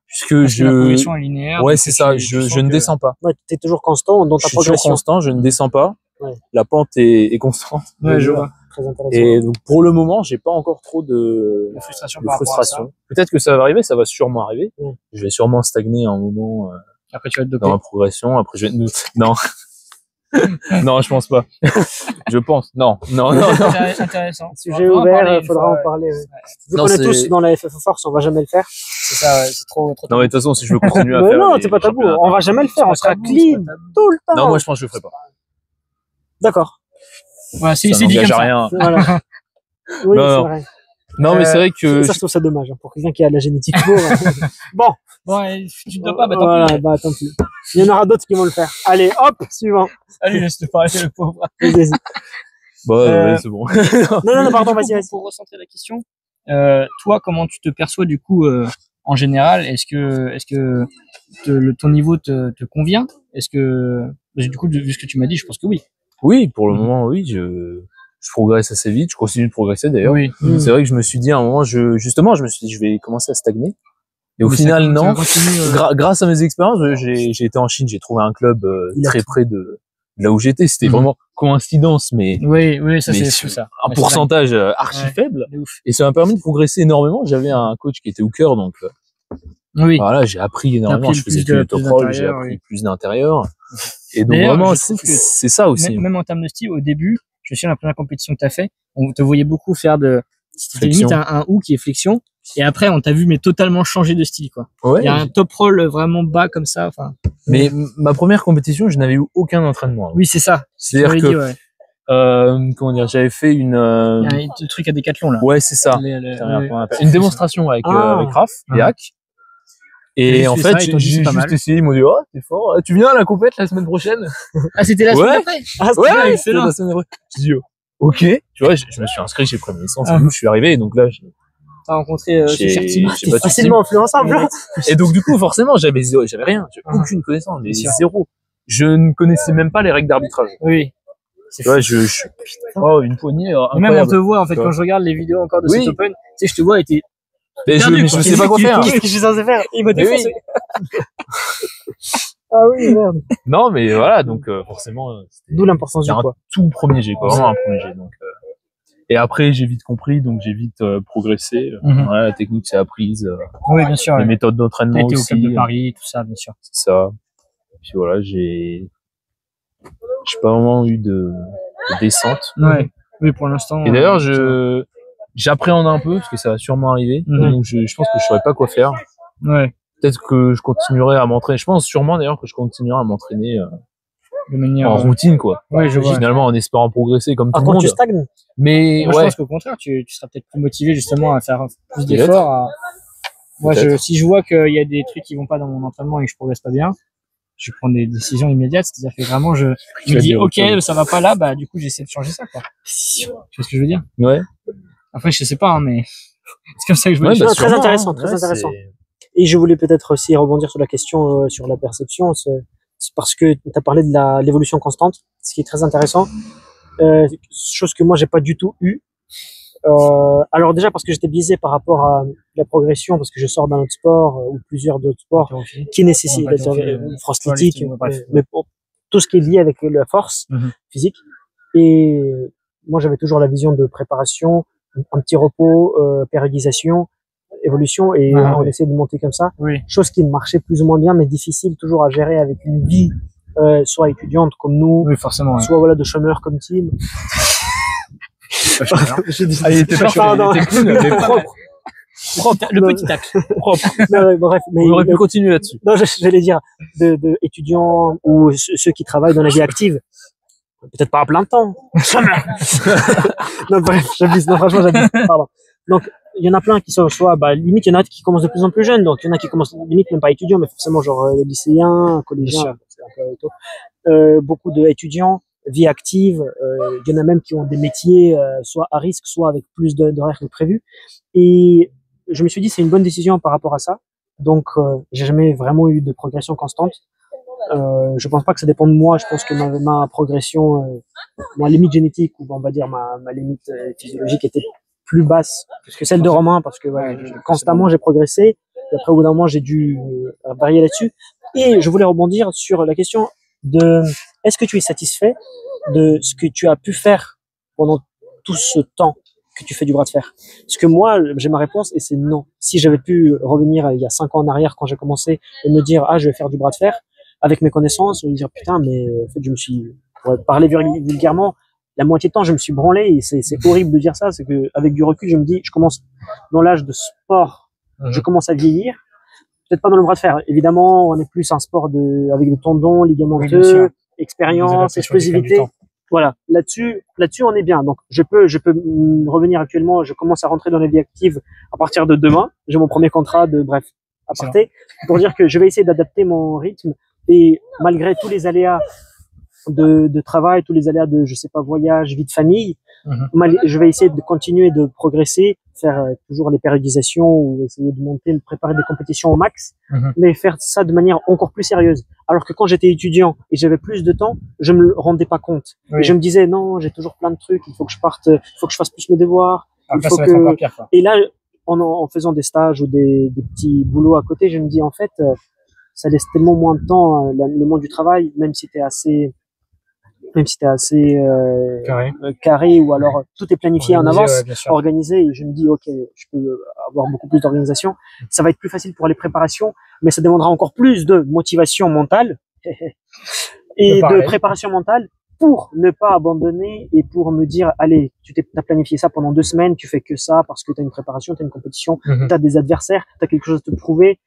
Puisque la progression est linéaire. Ouais, c'est ça. Je ne descends pas. Ouais, t'es toujours constant dans ta progression. Je suis toujours constant, je ne descends pas. Ouais. La pente est constante. Ouais, je vois. Très intéressant. Et donc, pour le moment, j'ai pas encore trop de frustration. Peut-être que ça va arriver, ça va sûrement arriver. Ouais. Je vais sûrement stagner à un moment. Après, tu vas te doper. Dans ma progression. Après, je vais non. Non, je pense pas. Je pense. Non. Intéressant. Sujet ouvert, faudra en parler. Vu qu'on est tous dans la FF Force, on va jamais le faire. C'est ça, c'est trop. Non, mais de toute façon, si je veux continuer à faire. Non, c'est pas tabou. On va jamais le faire. On sera clean tout le temps. Non, moi, je pense que je le ferai pas. D'accord. Voilà, c'est ça n'engage à rien. Voilà. Oui, c'est vrai. Non, mais c'est vrai que... Ça, je trouve ça dommage, pour quelqu'un qui a de la génétique pour. Bon. Bon, tu ne dois pas, bah tant voilà, pis. bah tant pis. Il y en aura d'autres qui vont le faire. Allez, hop, suivant. Allez, laisse te parler, le pauvre. Vas-y. Ouais, c'est bon. non, pardon, vas-y. Pour recentrer la question, toi, comment tu te perçois du coup en général? Est-ce que ton niveau te convient? Est-ce que du coup, vu ce que tu m'as dit, je pense que oui. Oui, pour le moment, oui, je progresse assez vite. Je continue de progresser d'ailleurs. Oui. C'est vrai que je me suis dit à un moment, je me suis dit, je vais commencer à stagner. Et au final, non. Grâce à mes expériences, j'ai été en Chine, j'ai trouvé un club très près de là où j'étais. C'était vraiment coïncidence, mais oui, ça c'est ça. Un pourcentage archi faible. Et ça m'a permis de progresser énormément. J'avais un coach qui était hooker, donc voilà, j'ai appris énormément. Je faisais du top roll, j'ai appris plus d'intérieur. Et donc vraiment, c'est ça aussi. Même en termes de style, au début, je me souviens la première compétition que t'as fait, on te voyait beaucoup faire c'était limite un hook qui est flexion. Et après, on t'a vu, mais totalement changer de style, quoi. Ouais. Il y a un top roll vraiment bas comme ça, enfin. Mais ma première compétition, je n'avais eu aucun entraînement. Oui, c'est ça. C'est-à-dire que, comment dire, j'avais fait il y a un truc à Décathlon, là. Ouais, c'est ça. Une démonstration avec Raph et Hack. Et en fait, j'ai juste essayé, ils m'ont dit, oh, t'es fort, tu viens à la compète la semaine prochaine? Ah, c'était la semaine d'après? Ouais, c'était la semaine d'après. J'ai dit, ok. Tu vois, je me suis inscrit chez Premier Licence, je suis arrivé, et donc là, t'as rencontré t'es facilement influençable. Et donc du coup forcément j'avais rien, j'avais aucune connaissance, mais zéro. Je ne connaissais même pas les règles d'arbitrage. Oui. Tu vois, une poignée incroyable. Même on te voit en fait quand je regarde les vidéos encore de cet Open, tu sais, je te vois et t'es perdu, je sais pas quoi faire. Qu'est-ce que je suis censé faire? Il m'a défoncé. Ah oui, merde. Non mais voilà, donc forcément d'où l'importance du poids. Tout premier jet, quoi, vraiment un premier jet, donc et après, j'ai vite compris, donc j'ai vite progressé. Ouais, la technique s'est apprise. Oui, bien sûr. Les méthodes d'entraînement aussi. T'as été au club de Paris, tout ça, bien sûr. C'est ça. Puis voilà, j'ai pas vraiment eu de descente. Ouais. Oui, pour l'instant. Et d'ailleurs, j'appréhende un peu, parce que ça va sûrement arriver. Donc je pense que je saurais pas quoi faire. Ouais. Peut-être que je continuerai à m'entraîner. Je pense sûrement d'ailleurs que je continuerai à m'entraîner de manière en routine, quoi. Ouais, je vois. Finalement, en espérant progresser comme tout le monde. Quand tu stagnes. Mais moi, je pense qu'au contraire, tu seras peut-être plus motivé justement à faire plus d'efforts. Moi, si je vois qu'il y a des trucs qui vont pas dans mon entraînement et que je progresse pas bien, je prends des décisions immédiates. C'est-à-dire que vraiment, je me dis, ok, ça va pas là, bah du coup, j'essaie de changer ça, quoi. Tu vois ce que je veux dire? Ouais. Après, je sais pas, hein, mais c'est comme ça que je me dis. Très intéressant, très intéressant. Et je voulais peut-être aussi rebondir sur la question sur la perception. C'est parce que tu as parlé de l'évolution constante, ce qui est très intéressant. Chose que moi j'ai pas du tout eu. Alors déjà parce que j'étais biaisé par rapport à la progression, parce que je sors d'un autre sport ou plusieurs d'autres sports qui nécessitent force athlétique, mais tout ce qui est lié avec la force physique. Et moi j'avais toujours la vision de préparation, un petit repos, périodisation, évolution, et on essaie de monter comme ça. Chose qui marchait plus ou moins bien, mais difficile toujours à gérer avec une vie soit étudiante comme nous, forcément, soit voilà de chômeurs comme Tim. Ah, il était pas chômeur, il était clean, mais propre. Le petit tacle. Propre. Non, bref, mais on aurait pu continuer là-dessus. Non, j'allais dire de étudiants ou ceux qui travaillent dans la vie active. Peut-être pas à plein temps. Non, bref, j'abuse. Non, franchement, j'abuse. Pardon. Donc, il y en a plein qui sont soit, limite, il y en a qui commencent de plus en plus jeunes. Donc, il y en a qui commencent limite même pas étudiants, mais forcément, genre, lycéens, collégiens. C'est un peu tôt. Beaucoup d'étudiants, vie active. Il y en a même qui ont des métiers, soit à risque, soit avec plus d'horaires que prévu. Et je me suis dit, c'est une bonne décision par rapport à ça. Donc, j'ai jamais vraiment eu de progression constante. Je pense pas que ça dépend de moi. Je pense que ma progression, ma limite génétique, ou on va dire ma limite physiologique était plus basse que celle de Romain, parce que constamment j'ai progressé. Et après, au bout d'un moment, j'ai dû varier là-dessus. Et je voulais rebondir sur la question de est-ce que tu es satisfait de ce que tu as pu faire pendant tout ce temps que tu fais du bras de fer? Parce que moi, j'ai ma réponse et c'est non. Si j'avais pu revenir il y a 5 ans en arrière quand j'ai commencé et me dire je vais faire du bras de fer avec mes connaissances, je me dire putain, mais en fait je me suis, pour parler vulgairement, la moitié de temps je me suis branlé, et c'est horrible de dire ça. C'est que avec du recul, je me dis, je commence dans l'âge de sport, je commence à vieillir. Peut-être pas dans le bras de fer. Évidemment, on est plus un sport avec des tendons, ligamenteux, expérience, explosivité. Voilà, là-dessus, on est bien. Donc, je peux revenir actuellement. Je commence à rentrer dans la vie active à partir de demain. J'ai mon premier contrat de, bref, aparté, pour dire que je vais essayer d'adapter mon rythme et malgré tous les aléas de travail, tous les aléas de, je sais pas, voyage, vie de famille, je vais essayer de continuer de progresser, faire toujours les périodisations ou essayer de monter, de préparer des compétitions au max, mais faire ça de manière encore plus sérieuse. Alors que quand j'étais étudiant et j'avais plus de temps, je me rendais pas compte. Et je me disais, non, j'ai toujours plein de trucs, il faut que je parte, il faut que je fasse plus mes devoirs. Après, ça va être encore pire, quoi. Et là, en faisant des stages ou des petits boulots à côté, je me dis, en fait, ça laisse tellement moins de temps, le monde du travail, même si t'es assez carré ou alors tout est planifié en avance, organisé, et je me dis ok, je peux avoir beaucoup plus d'organisation, ça va être plus facile pour les préparations, mais ça demandera encore plus de motivation mentale et de préparation mentale pour ne pas abandonner et pour me dire allez, t'as planifié ça pendant 2 semaines, tu fais que ça parce que t'as une préparation, t'as une compétition, t'as des adversaires, t'as quelque chose à te prouver,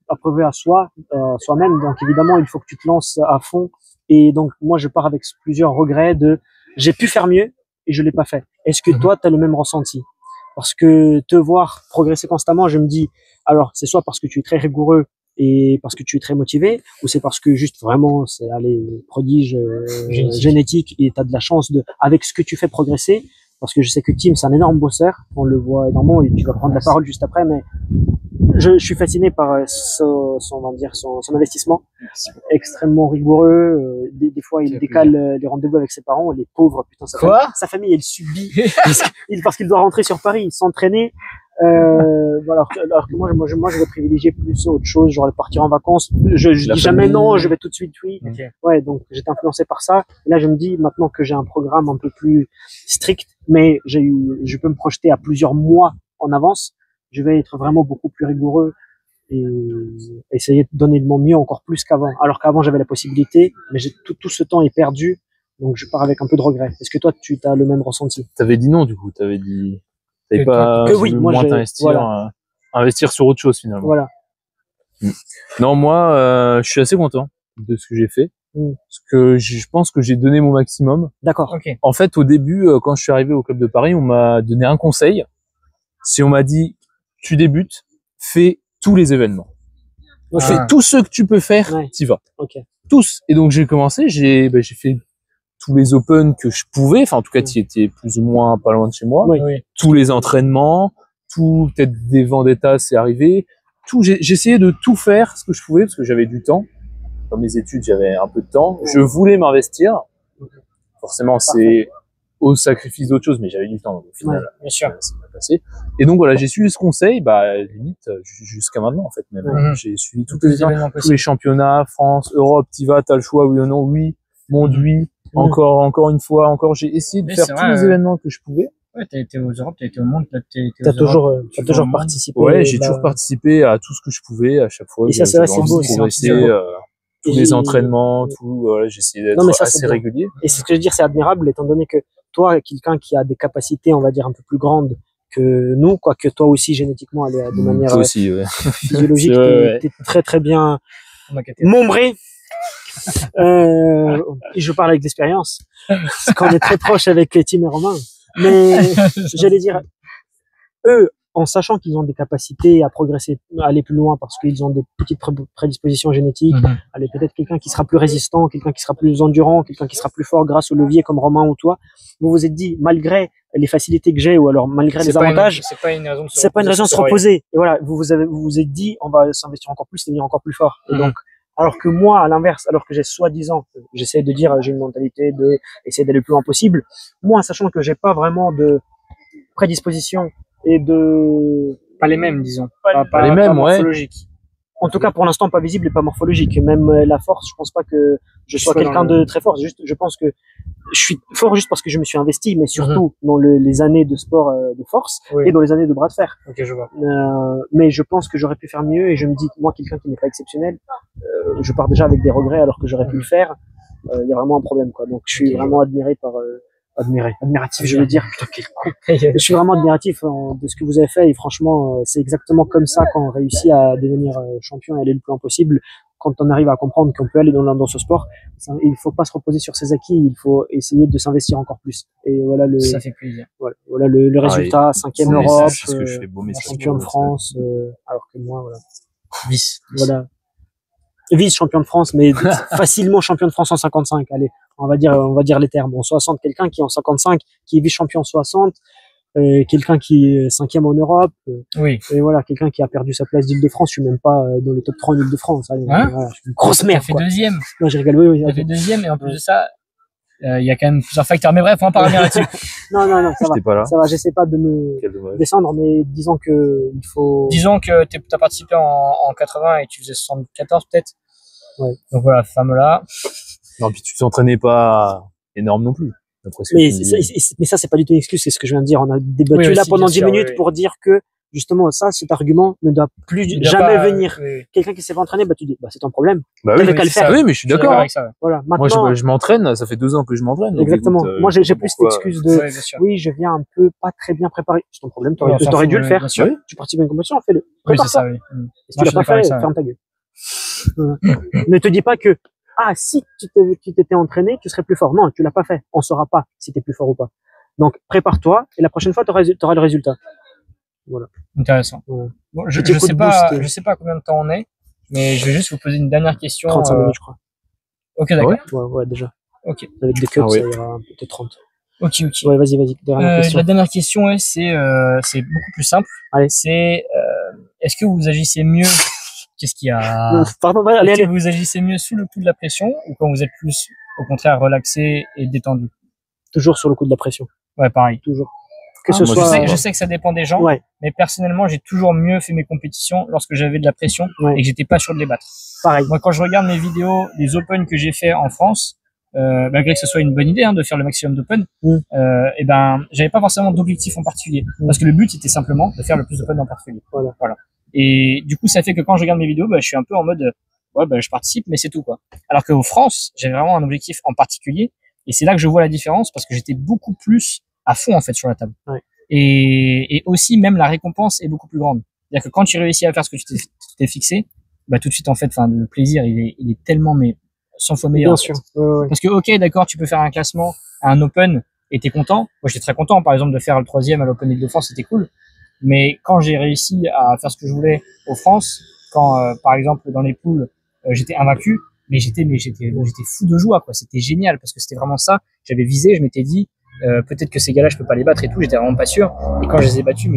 à prouver à soi-même, donc évidemment il faut que tu te lances à fond. Et donc, moi, je pars avec plusieurs regrets de j'ai pu faire mieux et je l'ai pas fait. Est-ce que toi, tu as le même ressenti? Parce que te voir progresser constamment, je me dis, alors, c'est soit parce que tu es très rigoureux et parce que tu es très motivé, ou c'est parce que juste vraiment, c'est, allez, prodige génétique et tu as de la chance de, avec ce que tu fais progresser. Parce que je sais que Tim, c'est un énorme bosseur. On le voit énormément et tu vas prendre la parole juste après, mais je suis fasciné par son investissement extrêmement rigoureux. Des fois, il décale les rendez-vous avec ses parents. Les pauvres, putain, sa famille, elle subit parce qu'il doit rentrer sur Paris, s'entraîner. Alors que moi, je vais privilégier plus autre chose, genre partir en vacances. Je dis jamais non, je vais tout de suite oui. Ouais, donc j'étais influencé par ça. Et là, je me dis maintenant que j'ai un programme un peu plus strict, mais je peux me projeter à plusieurs mois en avance. Je vais être vraiment beaucoup plus rigoureux et essayer de donner de mon mieux encore plus qu'avant. Alors qu'avant, j'avais la possibilité, mais tout ce temps est perdu, donc je pars avec un peu de regret. Est-ce que toi, tu as le même ressenti? T'avais dit non, du coup, t'avais pas oui, moi, moins t'investir, investir sur autre chose finalement. Voilà. Non, moi, je suis assez content de ce que j'ai fait. Parce que je pense que j'ai donné mon maximum. D'accord. Okay. En fait, au début, quand je suis arrivé au club de Paris, on m'a donné un conseil. Si on m'a dit, tu débutes, fais tous les événements. Fais tout ce que tu peux faire, t'y vas. Tous. Et donc, j'ai commencé, j'ai fait tous les Open que je pouvais. Enfin, en tout cas, t'y étais plus ou moins pas loin de chez moi. Tous les entraînements, peut-être des Vendetta, c'est arrivé. J'essayais de tout faire ce que je pouvais parce que j'avais du temps. Dans mes études, j'avais un peu de temps. Je voulais m'investir. Forcément, c'est au sacrifice d'autres choses, mais j'avais du temps. Donc, au final, bien sûr. Ça m'a passé. Et donc, voilà, j'ai suivi ce conseil, limite, jusqu'à maintenant, en fait, même. J'ai suivi tous les championnats, France, Europe, t'y vas, t'as le choix, oui ou non, oui, monde, oui. Encore une fois, j'ai essayé de faire tous les événements que je pouvais. Ouais, t'as été aux Europes, t'as été au monde, t'as toujours participé. Ouais, j'ai toujours participé à tout ce que je pouvais à chaque fois. Et ça, c'est beau, tous les entraînements, j'ai essayé d'être assez régulier. Et c'est ce que je veux dire, c'est admirable, étant donné que toi, quelqu'un qui a des capacités, on va dire, un peu plus grandes que nous, quoique toi aussi, génétiquement, de manière physiologique, t'es très très bien membré. Et je parle avec d'expérience, parce qu'on est très proche avec Tim et Romain. Mais j'allais dire, eux, en sachant qu'ils ont des capacités à progresser, à aller plus loin parce qu'ils ont des petites prédispositions génétiques, aller peut-être quelqu'un qui sera plus résistant, quelqu'un qui sera plus endurant, quelqu'un qui sera plus fort grâce au levier comme Romain ou toi, vous vous êtes dit, malgré les facilités que j'ai ou alors malgré les avantages, c'est pas une raison de se reposer. Et voilà, vous vous êtes dit, on va s'investir encore plus, devenir encore plus fort. Et donc, alors que moi, à l'inverse, alors que j'ai soi-disant, j'essaie de dire, j'ai une mentalité de essayer d'aller le plus loin possible. Moi, sachant que j'ai pas vraiment de prédisposition et pas les mêmes, disons. Pas les mêmes, morphologiques. En tout cas, pour l'instant, pas visible et pas morphologique. Même la force, je pense pas que je sois quelqu'un de très fort. Je pense que je suis fort juste parce que je me suis investi, mais surtout dans les années de sport de force et dans les années de bras de fer. Ok, je vois. Mais je pense que j'aurais pu faire mieux et je me dis, moi, quelqu'un qui n'est pas exceptionnel, je pars déjà avec des regrets alors que j'aurais pu le faire. Il y a vraiment un problème, quoi. Donc, je suis vraiment admiré par admiratif, je veux dire. Je suis vraiment admiratif de ce que vous avez fait et franchement, c'est exactement comme ça qu'on réussit à devenir champion et aller le plus loin possible. Quand on arrive à comprendre qu'on peut aller dans ce sport, il faut pas se reposer sur ses acquis, il faut essayer de s'investir encore plus. Et voilà ça fait plaisir. Voilà le résultat, 5e Europe, champion de France, alors que moi, voilà. Vice. Voilà. Vice-champion de France, mais facilement champion de France en 55. Allez, on va dire les termes. En 60, quelqu'un qui est en 55, qui est vice-champion en 60, quelqu'un qui est 5e en Europe. Oui. Et voilà, quelqu'un qui a perdu sa place d'Île-de-France. Je suis même pas dans le top 3 en Île-de-France. Voilà, je suis une grosse merde. T'as fait deuxième. Non, j'ai rigolé, oui. T'as fait deuxième, et en plus de ça, il y a quand même plusieurs facteurs. Mais bref, on va pas revenir là-dessus. Non, ça va, j'essaie pas de me descendre, mais disons que t'as participé en 80 et tu faisais 74 peut-être. Ouais. Donc voilà, fameux-là. Non, puis tu t'entraînais pas énorme non plus. Mais ça, c'est pas du tout une excuse, c'est ce que je viens de dire. On a débattu là pendant 10 minutes pour dire que, justement, cet argument ne doit jamais venir. Quelqu'un qui s'est pas entraîné, tu dis, c'est ton problème. T'avais qu'à le faire. Oui, mais je suis d'accord. Voilà. Maintenant. Moi, je m'entraîne, ça fait 2 ans que je m'entraîne. Exactement. Moi, j'ai plus l'excuse de, oui, je viens un peu pas très bien préparé. C'est ton problème, t'aurais dû le faire. Tu participes à une compétition, fais-le. Oui, c'est ça, oui. Si tu l'as pas fait, ferme ta gueule. Ne te dis pas que, si tu t'étais entraîné, tu serais plus fort. Non, tu l'as pas fait. On saura pas si t'es plus fort ou pas. Donc, prépare-toi et la prochaine fois, t'auras le résultat. Voilà. Intéressant. Voilà. Bon, je sais pas combien de temps on est, mais je vais juste vous poser une dernière question. 35 minutes, je crois. Ok, d'accord. Ouais, déjà. Ok. Avec des cuts, ça ira peut-être 30. Ok. Ouais, vas-y. Dernière question. La dernière question, c'est beaucoup plus simple. Allez. C'est, est-ce que vous agissez mieux? Qu'est-ce qu'il y a? Pardon, allez. Vous agissez mieux sous le coup de la pression ou quand vous êtes plus, au contraire, relaxé et détendu? Toujours sur le coup de la pression. Ouais, pareil. Toujours. Que ce soit. Je sais que ça dépend des gens. Ouais. Mais personnellement, j'ai toujours mieux fait mes compétitions lorsque j'avais de la pression et que j'étais pas sûr de les battre. Pareil. Moi, quand je regarde mes vidéos, les Open que j'ai fait en France, malgré que ce soit une bonne idée, de faire le maximum d'Open, j'avais pas forcément d'objectif en particulier. Parce que le but, c'était simplement de faire le plus d'Open en particulier. Voilà. Et du coup, ça fait que quand je regarde mes vidéos, je suis un peu en mode, je participe, mais c'est tout, quoi. Alors qu'en France, j'avais vraiment un objectif en particulier. Et c'est là que je vois la différence parce que j'étais beaucoup plus à fond, en fait, sur la table. Ouais. Et aussi, même la récompense est beaucoup plus grande. C'est-à-dire que quand tu réussis à faire ce que tu t'es fixé, tout de suite, en fait, le plaisir, il est tellement, mais 100 fois meilleur. Bien sûr. Ouais. Parce que, ok, d'accord, tu peux faire un classement à un Open et t'es content. Moi, j'étais très content, par exemple, de faire le 3e à l'Open Île-de-France, c'était cool. Mais quand j'ai réussi à faire ce que je voulais aux France, quand, par exemple, dans les poules, j'étais invaincu, mais j'étais fou de joie, quoi. C'était génial parce que c'était vraiment ça. J'avais visé, je m'étais dit, peut-être que ces gars-là, je peux pas les battre et tout. J'étais vraiment pas sûr. Et quand je les ai battus,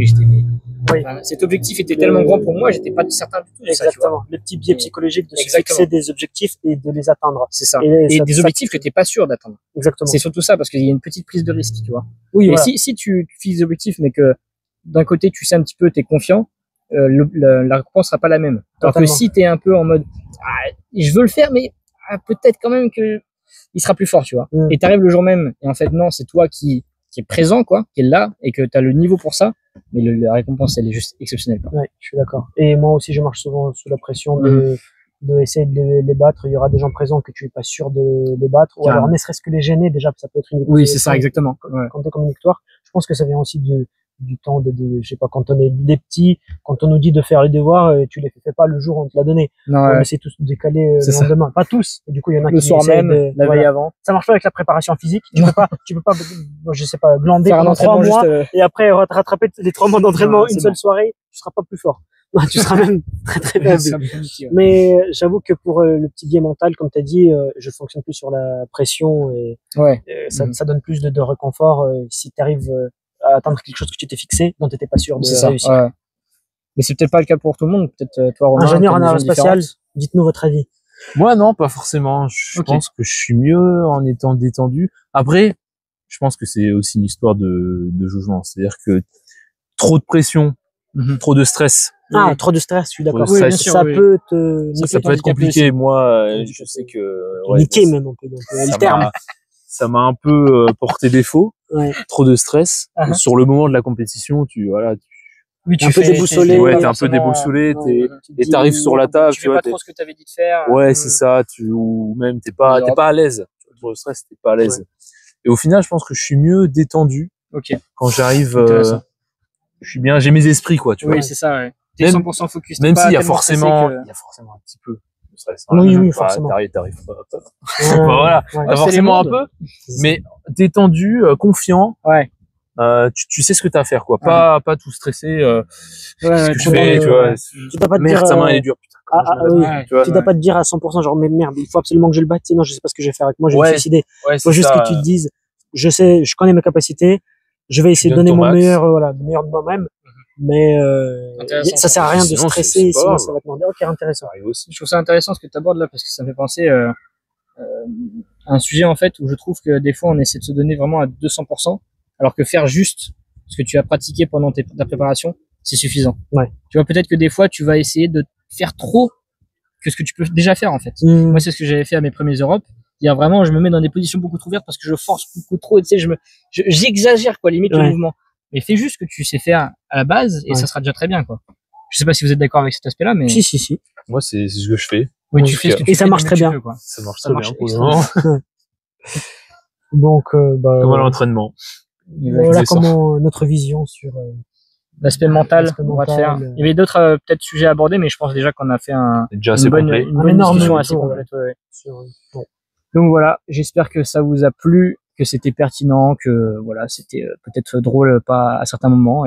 cet objectif était tellement grand pour moi, j'étais pas certain du tout. Exactement. Le petit biais psychologique de se fixer des objectifs et de les atteindre. C'est ça. Et des objectifs que t'es pas sûr d'atteindre. Exactement. C'est surtout ça parce qu'il y a une petite prise de risque, tu vois. Oui. Et si tu fixes des objectifs, mais que d'un côté tu sais un petit peu, t'es confiant, la récompense sera pas la même. Alors que si t'es un peu en mode, je veux le faire, mais peut-être quand même que il sera plus fort, tu vois. Et t'arrives le jour même, et en fait non, c'est toi qui est présent, quoi, qui est là, et que t'as le niveau pour ça, mais la récompense, elle est juste exceptionnelle, quoi. Ouais, je suis d'accord. Et moi aussi, je marche souvent sous la pression de essayer de les battre. Il y aura des gens présents que tu es pas sûr de les battre, ou alors ne serait-ce que les gêner, déjà, ça peut être une victoire. Oui, c'est ça, exactement. Quand t'es comme une victoire, je pense que ça vient aussi du temps je sais pas, quand on est des petits, quand on nous dit de faire les devoirs, tu les fais pas le jour où on te l'a donné. On essaie tous de décaler le lendemain. Pas tous. Et du coup, il y en a le qui soir même, la veille avant. Ça marche pas avec la préparation physique. Tu peux pas, je sais pas, glander pendant 3 mois et après rattraper les 3 mois d'entraînement une seule soirée. Tu seras pas plus fort. Non, tu seras même très très faible. Mais j'avoue que pour le petit biais mental, comme tu as dit, je fonctionne plus sur la pression et ça donne plus de réconfort si tu arrives à atteindre quelque chose que tu t'es fixé, dont tu n'étais pas sûr de réussir. Ouais. Mais c'est peut-être pas le cas pour tout le monde. Peut-être toi, Romain, ingénieur en aérospatial, dites-nous votre avis. Moi, non, pas forcément. Je pense que je suis mieux en étant détendu. Après, je pense que c'est aussi une histoire de jugement. C'est-à-dire que trop de pression, trop de stress. Trop de stress, je suis d'accord. Oui, bien sûr, ça peut être compliqué. Moi, je sais que niquer même un peu. Donc, ça m'a un peu porté défaut. Trop de stress. Sur le moment de la compétition, oui, tu es un peu déboussolé. Ouais, t'es un peu déboussolé, et t'arrives sur la table, tu fais pas trop ce que t'avais dit de faire. Ouais, c'est ça, ou même t'es pas à l'aise. Trop de stress, t'es pas à l'aise. Et au final, je pense que je suis mieux détendu. Ok. Quand j'arrive, je suis bien, j'ai mes esprits, quoi, tu vois. Oui, c'est ça, ouais. T'es 100% focus. Même s'il y a forcément un petit peu. Oui, forcément. T'arrives pas. Voilà. T'as forcément un peu. Mais détendu, confiant. Ouais. Tu sais ce que t'as à faire, quoi. Pas tout stressé. Qu'est-ce que je fais, tu vois. Tu dois pas te merde, dire, sa main, elle est dure. Putain, tu dois pas te dire à 100%, genre, mais merde, il faut absolument que je le batte, sinon je sais pas ce que je vais faire avec moi, je vais me suicider. Il faut juste que tu te dises, je connais mes capacités, je vais essayer de donner mon meilleur, le meilleur de moi-même, mais ça sert à rien de stresser, sinon ça va te demander. Ok, intéressant. Je trouve ça intéressant ce que tu abordes là, parce que ça me fait penser à un sujet en fait où je trouve que des fois on essaie de se donner vraiment à 200%, alors que faire juste ce que tu as pratiqué pendant ta préparation, c'est suffisant. Ouais. Tu vois, peut-être que des fois tu vas essayer de faire trop que ce que tu peux déjà faire en fait. Moi, c'est ce que j'avais fait à mes premiers Europes. Il y a vraiment, je me mets dans des positions beaucoup trop ouvertes parce que je force beaucoup trop, et tu sais, j'exagère quoi, limite le mouvement. Mais fais juste ce que tu sais faire à la base et ça sera déjà très bien quoi. Je sais pas si vous êtes d'accord avec cet aspect-là, mais si. Moi, c'est ce que je fais. Oui, tu fais ce que tu fais, et ça marche très bien. Quoi. Ça marche très bien pour le moment. Donc, comme à l'entraînement. Voilà comment notre vision sur l'aspect mental, on va te faire. Il y avait d'autres peut-être sujets à aborder, mais je pense déjà qu'on a fait une bonne discussion assez complète. Donc voilà, j'espère que ça vous a plu, que c'était pertinent, que voilà, c'était peut-être drôle pas à certains moments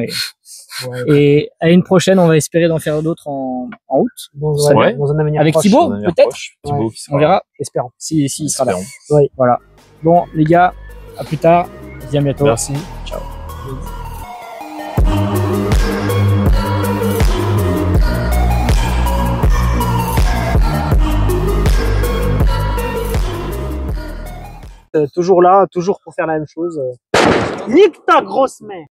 et à une prochaine, on va espérer d'en faire d'autres en août. Dans un avenir avec proche, Thibaut peut-être. On verra. Espérons. Si il sera là. Oui. Voilà. Bon les gars, à plus tard. Je vous dis à bientôt. Merci. Ciao. Toujours là, toujours pour faire la même chose. Nique ta grosse mère!